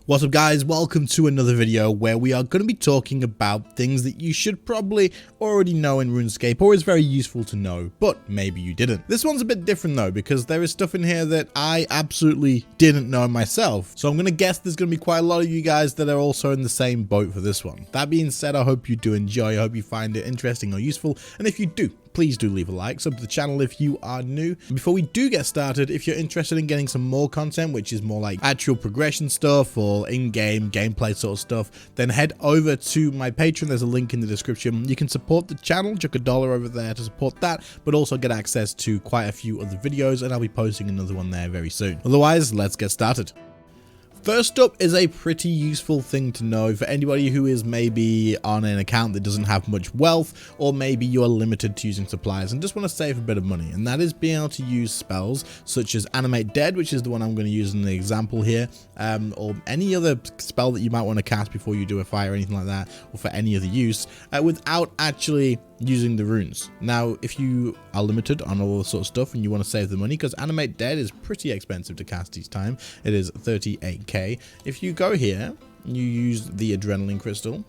What's up guys, welcome to another video where we are going to be talking about things that you should probably already know in RuneScape, or is very useful to know, but maybe you didn't. This one's a bit different though, because there is stuff in here that I absolutely didn't know myself. So I'm going to guess there's going to be quite a lot of you guys that are also in the same boat for this one. That being said, I hope you do enjoy, I hope you find it interesting or useful, and if you do, please do leave a like, sub to the channel if you are new. Before we do get started, if you're interested in getting some more content, which is more like actual progression stuff or in-game gameplay sort of stuff, then head over to my Patreon. There's a link in the description. You can support the channel, chuck $1 over there to support that, but also get access to quite a few other videos, and I'll be posting another one there very soon. Otherwise, let's get started. First up is a pretty useful thing to know for anybody who is maybe on an account that doesn't have much wealth, or maybe you're limited to using supplies and just want to save a bit of money, and that is being able to use spells such as Animate Dead, which is the one I'm going to use in the example here, or any other spell that you might want to cast before you do a fight or anything like that, or for any other use, without actually using the runes. Now, if you are limited on all this sort of stuff and you want to save the money, because Animate Dead is pretty expensive to cast each time, it is 38k. If you go here, you use the adrenaline crystal,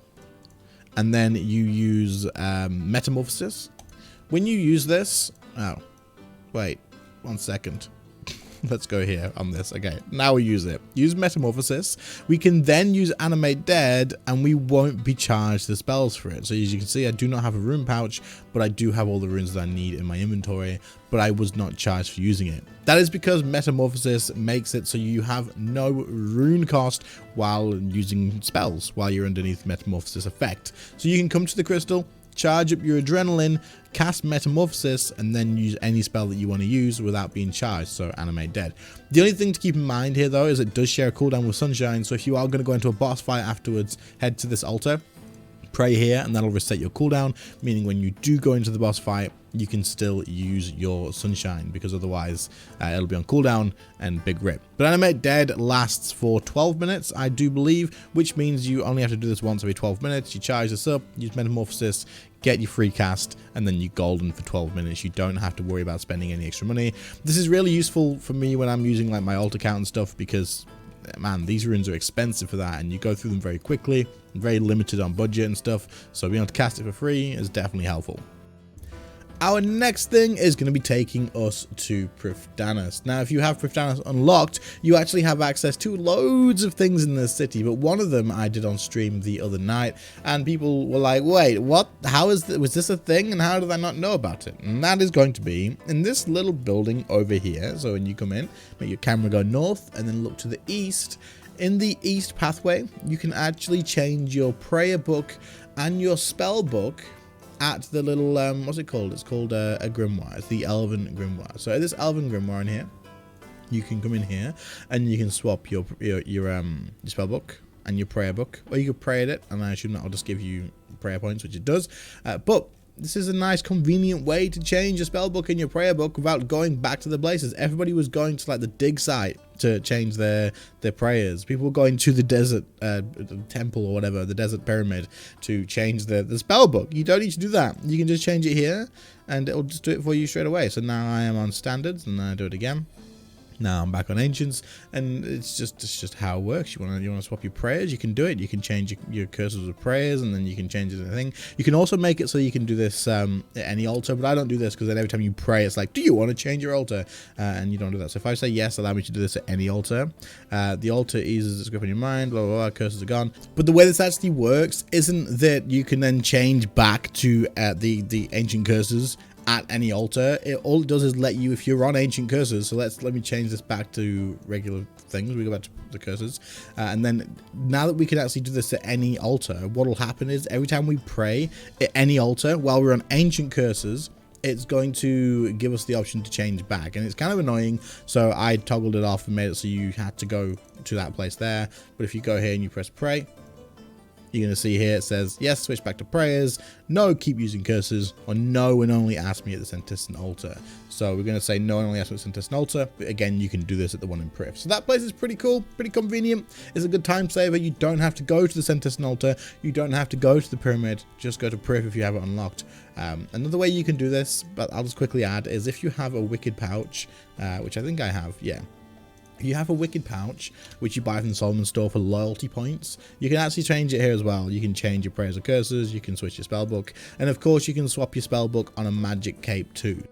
and then you use metamorphosis. When you use this, oh, wait, 1 second. Let's go here on this. Okay, now we use it. Use metamorphosis. We can then use Animate Dead, and we won't be charged the spells for it. So as you can see, I do not have a rune pouch, but I do have all the runes that I need in my inventory, but I was not charged for using it. That is because metamorphosis makes it so you have no rune cost while using spells, while you're underneath metamorphosis effect. So you can come to the crystal, charge up your adrenaline, cast metamorphosis, and then use any spell that you want to use without being charged, so Animate Dead. The only thing to keep in mind here though is it does share a cooldown with Sunshine, so if you are going to go into a boss fight afterwards, head to this altar, pray here, and that'll reset your cooldown, meaning when you do go into the boss fight, you can still use your Sunshine, because otherwise it'll be on cooldown and big rip. But Animate Dead lasts for 12 minutes, I do believe, which means you only have to do this once every 12 minutes. You charge this up, use Metamorphosis, get your free cast, and then you're golden for 12 minutes. You don't have to worry about spending any extra money. This is really useful for me when I'm using like my alt account and stuff, because man, these runes are expensive for that, and you go through them very quickly, very limited on budget and stuff, so being able to cast it for free is definitely helpful. Our next thing is going to be taking us to Prifddinas. Now, if you have Prifddinas unlocked, you actually have access to loads of things in the city, but one of them I did on stream the other night, and people were like, wait, what? How is was this a thing, and how did I not know about it? And that is going to be in this little building over here. So when you come in, make your camera go north, and then look to the east. In the east pathway, you can actually change your prayer book and your spell book at the little, what's it called? It's called a grimoire. It's the Elven Grimoire. So this Elven Grimoire in here, you can come in here and you can swap your spell book and your prayer book, or you could pray at it, and I assume that will just give you prayer points, which it does. But this is a nice convenient way to change your spell book and your prayer book without going back to the places. Everybody was going to like the dig site to change their prayers. People were going to the desert temple or whatever, the desert pyramid, to change the spell book. You don't need to do that. You can just change it here and it'll just do it for you straight away. So now I am on standards, and then I do it again. Now I'm back on ancients, and it's just how it works. You want to swap your prayers, you can do it. You can change your cursors of prayers, and then you can change the thing. You can also make it so you can do this at any altar, but I don't do this because then every time you pray, it's like, do you want to change your altar? And you don't do that. So if I say yes, allow me to do this at any altar. The altar eases its grip on your mind, blah, blah, blah, cursors are gone. But the way this actually works isn't that you can then change back to the ancient cursors at any altar. All it does is let you, if you're on ancient cursors, so let me change this back to regular things. We go back to the cursors, and then now that we can actually do this at any altar, what will happen is every time we pray at any altar while we're on ancient cursors, it's going to give us the option to change back, and it's kind of annoying, so I toggled it off and made it so you had to go to that place there. But if you go here and you press pray, you're going to see here it says yes, switch back to prayers, no, keep using cursors, or no and only ask me at the Centistan altar. So we're going to say no and only ask me at the Centistan altar, but again, you can do this at the one in Prif. So that place is pretty cool, pretty convenient. It's a good time saver. You don't have to go to the Centistan altar, you don't have to go to the pyramid, just go to Prif if you have it unlocked. Another way you can do this, but I'll just quickly add, is if you have a wicked pouch, which I think I have, yeah. If you have a wicked pouch, which you buy from the Solomon store for loyalty points, you can actually change it here as well. You can change your prayers or curses, you can switch your spellbook, and of course you can swap your spellbook on a magic cape too.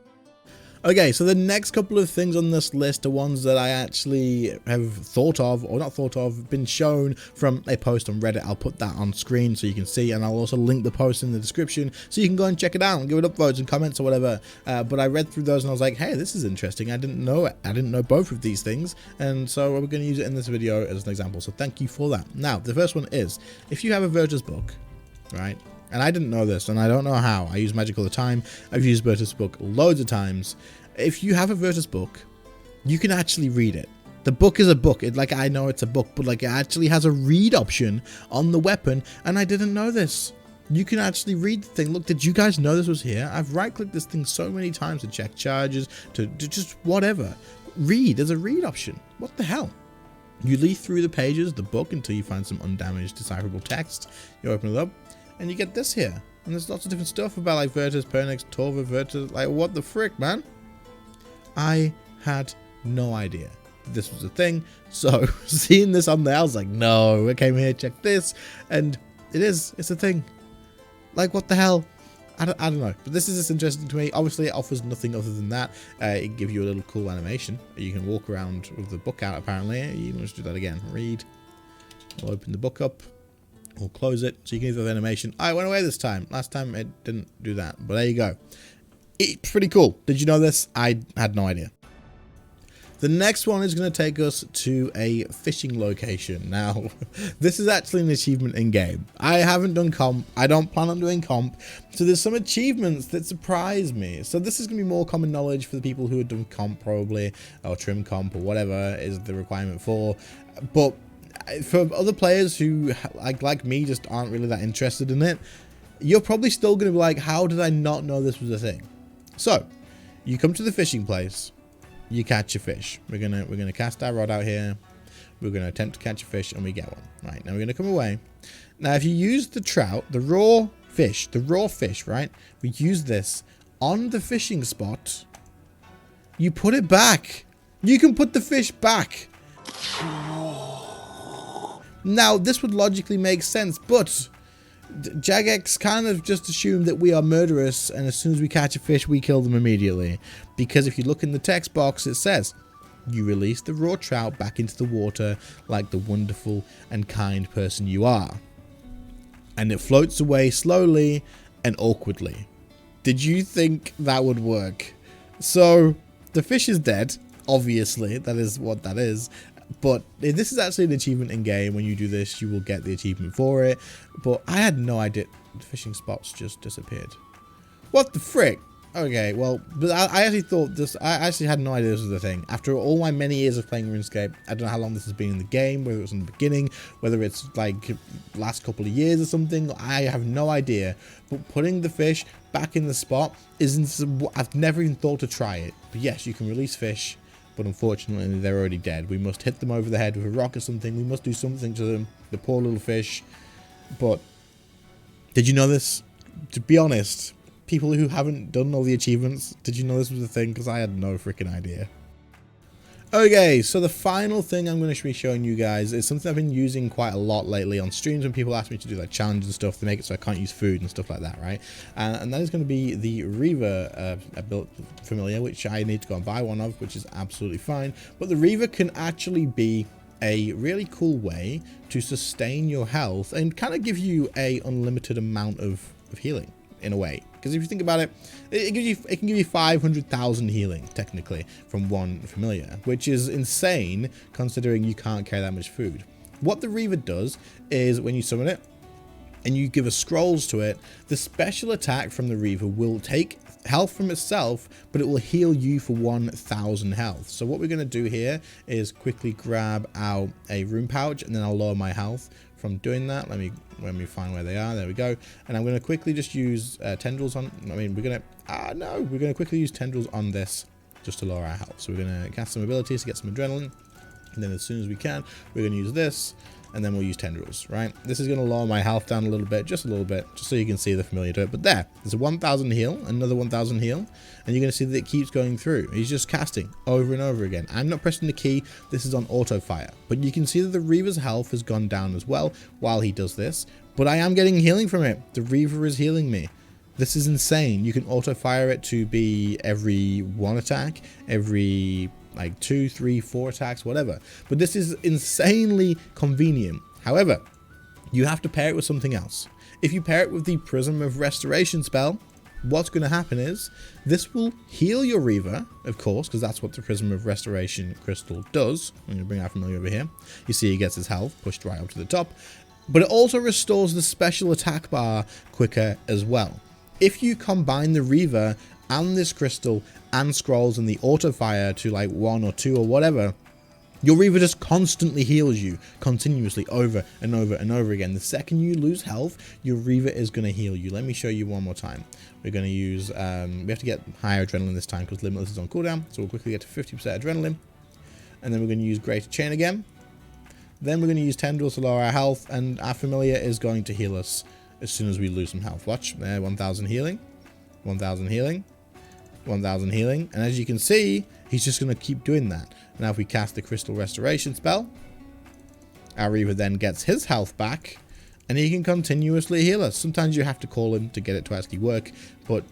Okay, so the next couple of things on this list are ones that I actually have thought of, or not thought of, been shown from a post on Reddit. I'll put that on screen so you can see, and I'll also link the post in the description so you can go and check it out and give it upvotes and comments or whatever. But I read through those and I was like, hey, this is interesting. I didn't know it. I didn't know both of these things, and so we're going to use it in this video as an example. So thank you for that. Now, the first one is, if you have a Virtus book, right? And I didn't know this, and I don't know how. I use magic all the time. I've used Virtus book loads of times. If you have a Virtus book, you can actually read it. The book is a book. I know it's a book, but like it actually has a read option on the weapon, and I didn't know this. You can actually read the thing. Look, did you guys know this was here? I've right-clicked this thing so many times to check charges, to just whatever. Read. There's a read option. What the hell? You leaf through the pages, the book, until you find some undamaged decipherable text. You open it up, and you get this here. And there's lots of different stuff about like Virtus, Pernix, Torva, Virtus. Like, what the frick, man? I had no idea this was a thing. So seeing this on there, I was like, no, I came here, check this. And it's a thing. Like, what the hell? I don't know. But this is just interesting to me. Obviously, it offers nothing other than that. It gives you a little cool animation. You can walk around with the book out, apparently. You can just do that again. Read. We'll open the book up. We'll close it. So you can do the animation. I went away this time. Last time it didn't do that. But there you go. It's pretty cool. Did you know this? I had no idea. The next one is going to take us to a fishing location. Now, this is actually an achievement in game. I haven't done comp. I don't plan on doing comp. So there's some achievements that surprise me. So this is going to be more common knowledge for the people who have done comp probably, or trim comp or whatever is the requirement for. But for other players who like me just aren't really that interested in it, you're probably still going to be like, how did I not know this was a thing? So you come to the fishing place. You catch a fish. We're gonna cast our rod out here. We're gonna attempt to catch a fish, and we get one. Right, now we're gonna come away. Now, if you use the trout, the raw fish, right? We use this on the fishing spot. You put it back. You can put the fish back. Now, this would logically make sense, but Jagex kind of just assumed that we are murderous, and as soon as we catch a fish, we kill them immediately. Because if you look in the text box, it says, you release the raw trout back into the water like the wonderful and kind person you are. And it floats away slowly and awkwardly. Did you think that would work? So, the fish is dead, obviously, that is what that is. But this is actually an achievement in game. When you do this, you will get the achievement for it. But I had no idea. The fishing spots just disappeared. What the frick? Okay, well, but I actually thought this. I actually had no idea this was the thing. After all my many years of playing RuneScape, I don't know how long this has been in the game, whether it was in the beginning, whether it's like last couple of years or something. I have no idea. But putting the fish back in the spot isn't. I've never even thought to try it. But yes, you can release fish. But unfortunately, they're already dead. We must hit them over the head with a rock or something. We must do something to them. The poor little fish. But did you know this? To be honest, people who haven't done all the achievements, did you know this was a thing? Because I had no freaking idea. Okay, so the final thing I'm going to be showing you guys is something I've been using quite a lot lately on streams when people ask me to do like challenges and stuff. They make it so I can't use food and stuff like that, right? And that is going to be the Reaver built familiar, which I need to go and buy one of, which is absolutely fine. But the Reaver can actually be a really cool way to sustain your health and kind of give you a unlimited amount of healing in a way. Because if you think about it, it can give you 500,000 healing technically from one familiar, which is insane considering you can't carry that much food. What the Reaver does is when you summon it and you give a scrolls to it, the special attack from the Reaver will take health from itself, but it will heal you for 1,000 health. So what we're going to do here is quickly grab out a rune pouch, and then I'll lower my health from doing that. Let me find where they are. There we go. And I'm going to quickly just use tendrils on. I mean, we're going to quickly use tendrils on this just to lower our health. So we're going to cast some abilities to get some adrenaline, and then as soon as we can, we're going to use this. and then we'll use tendrils, right? This is going to lower my health down a little bit, just so you can see the familiar to it. But there's a 1000 heal, another 1000 heal, and you're going to see that it keeps going through. He's just casting over and over again. I'm not pressing the key. This is on auto fire, but you can see that the Reaver's health has gone down as well while he does this, but I am getting healing from it. The Reaver is healing me. This is insane. You can auto fire it to be every 1 attack, every like 2, 3, 4 attacks, whatever. But this is insanely convenient. However, you have to pair it with something else. If you pair it with the Prism of Restoration spell, what's going to happen is this will heal your Reaver, of course, because that's what the Prism of Restoration crystal does. I'm going to bring our familiar over here. You see he gets his health pushed right up to the top. But it also restores the special attack bar quicker as well. If you combine the Reaver and this crystal and scrolls and the auto fire to like 1 or 2 or whatever, your Reaver just constantly heals you continuously over and over and over again. The second you lose health, your Reaver is going to heal you. Let me show you one more time. We're going to use, we have to get higher adrenaline this time because Limitless is on cooldown. So we'll quickly get to 50% adrenaline. And then we're going to use Greater Chain again. Then we're going to use Tendrils to lower our health, and our familiar is going to heal us as soon as we lose some health. Watch, there, 1000 healing, 1000 healing, 1000 healing, and as you can see, he's just going to keep doing that. Now if we cast the Crystal Restoration spell, our Reaver then gets his health back, and he can continuously heal us. Sometimes you have to call him to get it to actually work, but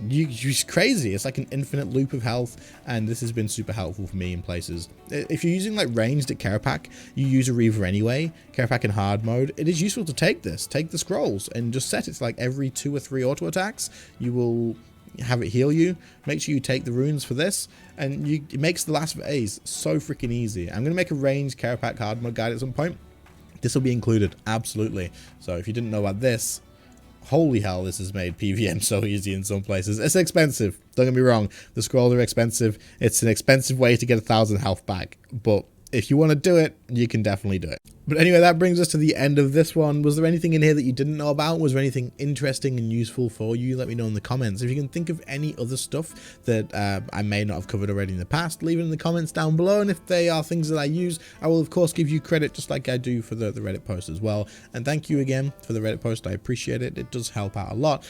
it's crazy. It's like an infinite loop of health, and this has been super helpful for me in places. If you're using like ranged at Kerapac, you use a Reaver anyway. Kerapac in hard mode, it is useful to take the scrolls and just set it to like every 2 or 3 auto attacks. You will have it heal you. Make sure you take the runes for this, and it makes the last phase so freaking easy. I'm gonna make a ranged Kerapac hard mode guide at some point. This will be included, absolutely. So if you didn't know about this, holy hell, this has made PvM so easy in some places. It's expensive, don't get me wrong. The scrolls are expensive. It's an expensive way to get 1000 health back. But if you want to do it, you can definitely do it. But anyway, that brings us to the end of this one. Was there anything in here that you didn't know about? Was there anything interesting and useful for you? Let me know in the comments. If you can think of any other stuff that I may not have covered already in the past, leave it in the comments down below. And if they are things that I use, I will of course give you credit just like I do for the Reddit post as well. And thank you again for the Reddit post. I appreciate it. It does help out a lot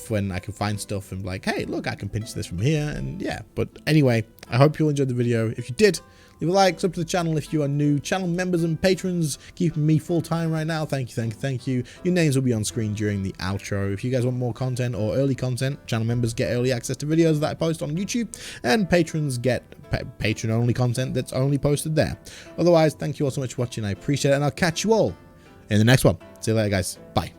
when I can find stuff and be like, hey, look, I can pinch this from here. And yeah, but anyway, I hope you all enjoyed the video. If you did, leave a like, sub to the channel if you are new. Channel members and patrons keeping me full time right now. Thank you, thank you, thank you. Your names will be on screen during the outro. If you guys want more content or early content, channel members get early access to videos that I post on YouTube, and patrons get patron only content that's only posted there. Otherwise, thank you all so much for watching. I appreciate it, and I'll catch you all in the next one. See you later, guys. Bye.